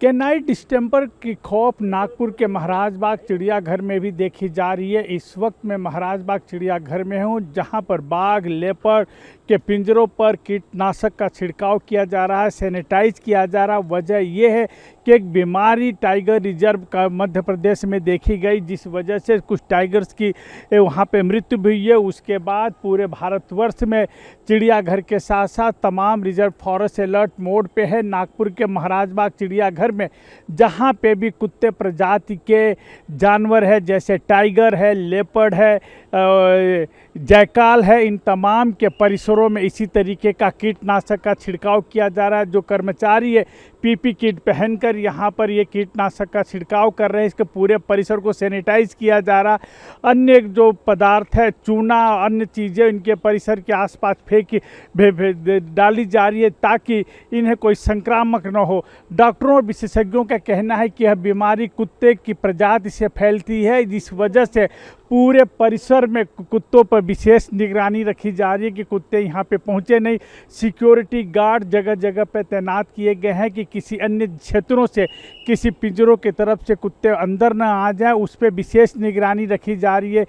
कैनाइट distemper की खौफ नागपुर के महाराज बाग चिड़ियाघर में भी देखी जा रही है। इस वक्त मैं महाराज बाग चिड़ियाघर में हूं, जहां पर बाघ लेपर्ड के पिंजरों पर कीटनाशक का छिड़काव किया जा रहा है, सैनिटाइज किया जा रहा है। वजह यह है कि एक बीमारी टाइगर रिजर्व का मध्य प्रदेश में देखी गई, जिस वजह से कुछ टाइगर्स की वहां पे मृत्यु भी हुई है। उसके बाद पूरे भारतवर्ष में चिड़ियाघर के साथ साथ तमाम रिजर्व फॉरेस्ट अलर्ट मोड पे है। नागपुर के महाराज बाग चिड़ियाघर में जहां पे भी कुत्ते प्रजाति के जानवर है, जैसे टाइगर है, लेपर्ड है, जयकाल है, इन तमाम के परिसरों में इसी तरीके का कीटनाशक का छिड़काव किया जा रहा है। जो कर्मचारी है पीपी किट पहनकर यहाँ पर ये कीटनाशक का छिड़काव कर रहे हैं। इसके पूरे परिसर को सैनिटाइज किया जा रहा। अन्य जो पदार्थ है, चूना, अन्य चीज़ें इनके परिसर के आसपास डाली जा रही है ताकि इन्हें कोई संक्रामक न हो। डॉक्टरों और विशेषज्ञों का कहना है कि यह बीमारी कुत्ते की प्रजाति से फैलती है, जिस वजह से पूरे परिसर में कुत्तों पर विशेष निगरानी रखी जा रही है कि कुत्ते यहाँ पे पहुँचे नहीं। सिक्योरिटी गार्ड जगह जगह पे तैनात किए गए हैं कि किसी अन्य क्षेत्रों से, किसी पिंजरों की तरफ से कुत्ते अंदर न आ जाए, उस पर विशेष निगरानी रखी जा रही है।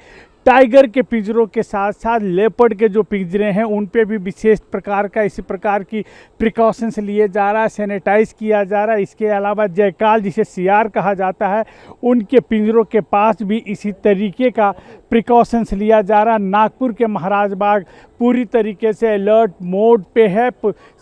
टाइगर के पिंजरों के साथ साथ लेपर्ड के जो पिंजरे हैं उन पे भी विशेष प्रकार का इसी प्रकार की प्रिकॉशंस लिए जा रहा है, सैनिटाइज किया जा रहा है। इसके अलावा जयकाल, जिसे सियार कहा जाता है, उनके पिंजरों के पास भी इसी तरीके का प्रिकॉशंस लिया जा रहा है। नागपुर के महाराज बाग पूरी तरीके से अलर्ट मोड पे है।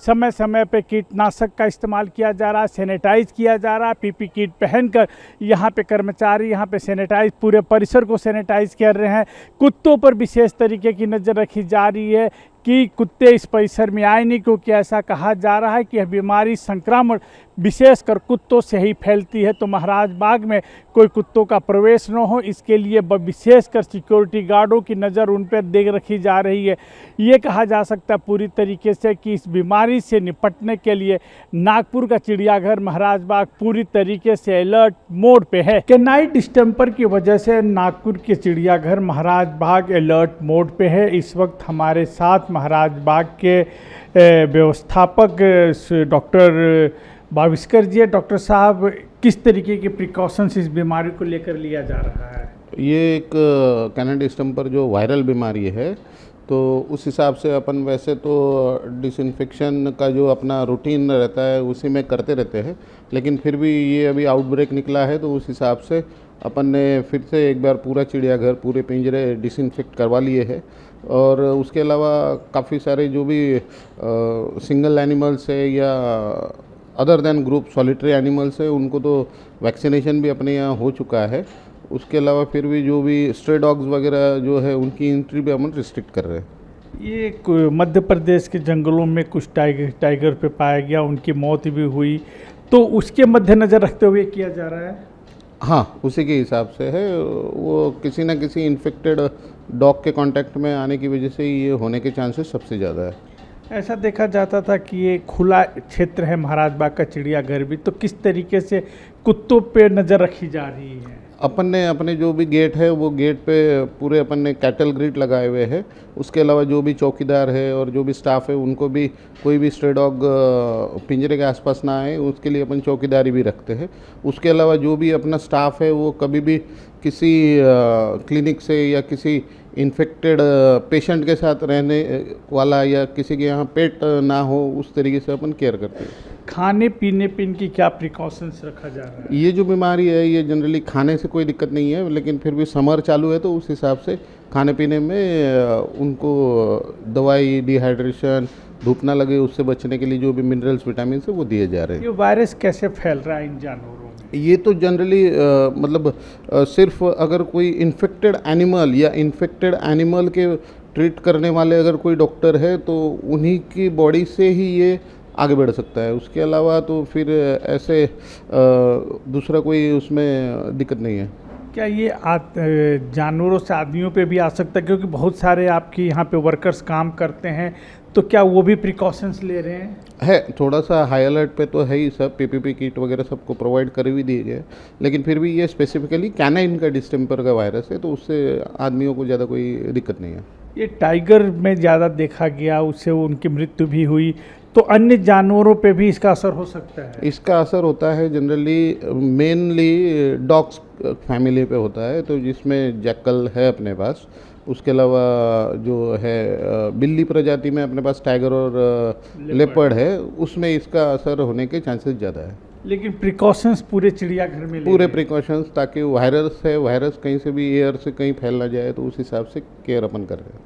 समय समय पे कीटनाशक का इस्तेमाल किया जा रहा है, सैनिटाइज किया जा रहा है। पीपी किट पहनकर यहाँ पे कर्मचारी यहाँ पे सैनिटाइज, पूरे परिसर को सैनिटाइज कर रहे हैं। कुत्तों पर विशेष तरीके की नज़र रखी जा रही है कि कुत्ते इस परिसर में आए नहीं, क्योंकि ऐसा कहा जा रहा है कि यह बीमारी संक्रमण विशेषकर कुत्तों से ही फैलती है। तो महाराज बाग में कोई कुत्तों का प्रवेश न हो, इसके लिए विशेषकर सिक्योरिटी गार्डों की नज़र उन पर देख रखी जा रही है। ये कहा जा सकता है पूरी तरीके से कि इस बीमारी से निपटने के लिए नागपुर का चिड़ियाघर महाराज बाग पूरी तरीके से अलर्ट मोड पे है। कैनाइट डिस्टेंपर की वजह से नागपुर के चिड़ियाघर महाराज बाग अलर्ट मोड पे है। इस वक्त हमारे साथ महाराज बाग के व्यवस्थापक डॉक्टर भाविस्कर जी है। डॉक्टर साहब, किस तरीके के प्रिकॉशंस इस बीमारी को लेकर लिया जा रहा है? ये एक कैनाइट डिस्टेंपर जो वायरल बीमारी है, तो उस हिसाब से अपन वैसे तो डिसइंफेक्शन का जो अपना रूटीन रहता है उसी में करते रहते हैं, लेकिन फिर भी ये अभी आउटब्रेक निकला है तो उस हिसाब से अपन ने फिर से एक बार पूरा चिड़ियाघर, पूरे पिंजरे डिसइंफेक्ट करवा लिए हैं। और उसके अलावा काफ़ी सारे जो भी सिंगल एनिमल्स है या other than group solitary animals है, उनको तो वैक्सीनेशन भी अपने यहाँ हो चुका है। उसके अलावा फिर भी जो भी स्ट्रे डॉग्स वगैरह जो है उनकी एंट्री भी हम रिस्ट्रिक्ट कर रहे हैं। ये मध्य प्रदेश के जंगलों में कुछ टाइगर पे पाया गया, उनकी मौत भी हुई, तो उसके मद्देनज़र रखते हुए किया जा रहा है? हाँ, उसी के हिसाब से है। वो किसी न किसी इन्फेक्टेड डॉग के कांटेक्ट में आने की वजह से ये होने के चांसेस सबसे ज़्यादा है। ऐसा देखा जाता था कि ये खुला क्षेत्र है महाराज बाग का चिड़ियाघर भी, तो किस तरीके से कुत्तों पे नज़र रखी जा रही है? अपन ने अपने जो भी गेट है वो गेट पे पूरे अपन ने कैटल ग्रिड लगाए हुए हैं। उसके अलावा जो भी चौकीदार है और जो भी स्टाफ है उनको भी कोई भी स्ट्रे डॉग पिंजरे के आसपास ना आए, उसके लिए अपन चौकीदारी भी रखते हैं। उसके अलावा जो भी अपना स्टाफ है वो कभी भी किसी क्लिनिक से या किसी इन्फेक्टेड पेशेंट के साथ रहने वाला या किसी के यहाँ पेट ना हो, उस तरीके से अपन केयर करते हैं। खाने पीने पे इनकी क्या प्रिकॉशंस रखा जा रहा है? ये जो बीमारी है ये जनरली खाने से कोई दिक्कत नहीं है, लेकिन फिर भी समर चालू है तो उस हिसाब से खाने पीने में उनको दवाई, डिहाइड्रेशन, धूप ना लगे उससे बचने के लिए जो भी मिनरल्स, विटामिन है वो दिए जा रहे हैं। ये वायरस कैसे फैल रहा है इन जानवरों में? ये तो जनरली मतलब सिर्फ अगर कोई इन्फेक्टेड एनिमल या इन्फेक्टेड एनिमल के ट्रीट करने वाले अगर कोई डॉक्टर है तो उन्हीं की बॉडी से ही ये आगे बढ़ सकता है। उसके अलावा तो फिर ऐसे दूसरा कोई उसमें दिक्कत नहीं है। क्या ये जानवरों से आदमियों पे भी आ सकता है? क्योंकि बहुत सारे आपके यहाँ पे वर्कर्स काम करते हैं, तो क्या वो भी प्रिकॉशंस ले रहे हैं? है, थोड़ा सा हाई अलर्ट पे तो है ही सब। पीपीपी किट वगैरह सबको प्रोवाइड कर भी दिए गए, लेकिन फिर भी ये स्पेसिफिकली कैनाइन का डिस्टेंपर का वायरस है तो उससे आदमियों को ज़्यादा कोई दिक्कत नहीं है। ये टाइगर में ज़्यादा देखा गया, उससे उनकी मृत्यु भी हुई, तो अन्य जानवरों पे भी इसका असर हो सकता है? इसका असर होता है जनरली मेनली डॉग्स फैमिली पे होता है, तो जिसमें जैकल है अपने पास। उसके अलावा जो है बिल्ली प्रजाति में अपने पास टाइगर और लेपर्ड है, उसमें इसका असर होने के चांसेस ज़्यादा है। लेकिन प्रिकॉशंस पूरे चिड़ियाघर में ले पूरे रहे हैं। प्रिकॉशंस, ताकि वायरस है, वायरस कहीं से भी एयर से कहीं फैल ना जाए, तो उस हिसाब से केयर अपन कर रहे हैं।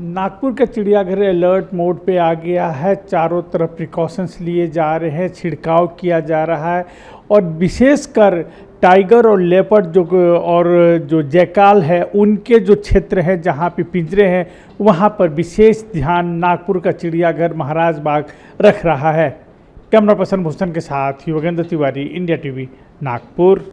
नागपुर का चिड़ियाघर अलर्ट मोड पे आ गया है, चारों तरफ प्रिकॉशंस लिए जा रहे हैं, छिड़काव किया जा रहा है और विशेषकर टाइगर और लेपर्ड जो जैकाल है उनके जो क्षेत्र है जहाँ पे पिंजरे हैं वहाँ पर विशेष ध्यान नागपुर का चिड़ियाघर महाराज बाग रख रहा है। कैमरा पर्सन भूषण के साथ योगेंद्र तिवारी, इंडिया टीवी, नागपुर।